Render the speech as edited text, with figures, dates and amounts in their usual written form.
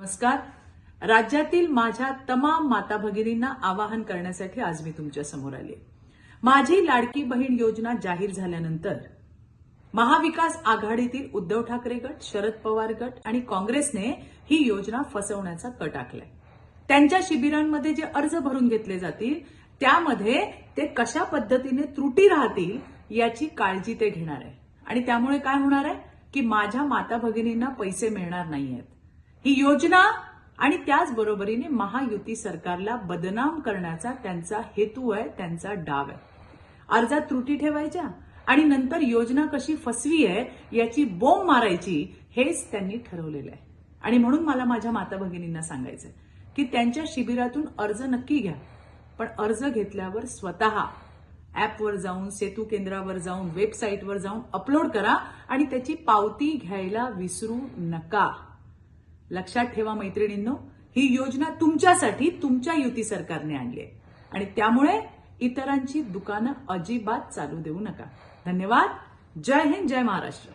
नमस्कार. राज्यातील माझ्या तमाम माता भगिनींना आवाहन करण्यासाठी आज मी तुमच्या समोर आले. माझी लाडकी बहीण योजना जाहीर झाल्यानंतर महाविकास आघाडीतील उद्धव ठाकरे गट, शरद पवार गट आणि काँग्रेसने ही योजना फसवण्याचा कट आखलाय. त्यांच्या शिबिरांमध्ये जे अर्ज भरून घेतले जातील त्यामध्ये ते कशा पद्धतीने त्रुटी राहतील याची काळजी ते घेणार आहे. आणि त्यामुळे काय होणार आहे की माझ्या माता भगिनींना पैसे मिळणार नाहीयेत. ही योजना आणि त्याचबरोबरीने महायुती सरकारला बदनाम करण्याचा त्यांचा हेतू आहे, त्यांचा डाव आहे. अर्जात त्रुटी ठेवायच्या आणि नंतर योजना कशी फसवी आहे याची बोंब मारायची, हेच त्यांनी ठरवलेलं आहे. आणि म्हणून मला माझ्या माता भगिनींना सांगायचंय की त्यांच्या शिबिरातून अर्ज नक्की घ्या, पण अर्ज घेतल्यावर स्वतः ऍपवर जाऊन, सेतू केंद्रावर जाऊन, वेबसाईटवर जाऊन अपलोड करा आणि त्याची पावती घ्यायला विसरू नका. लक्षात ठेवा मैत्रिणींनो, ही योजना तुमच्यासाठी तुमच्या युती सरकारने आणली आहे आणि त्यामुळे इतरांची दुकानं अजिबात चालू देऊ नका. धन्यवाद. जय हिंद, जय महाराष्ट्र.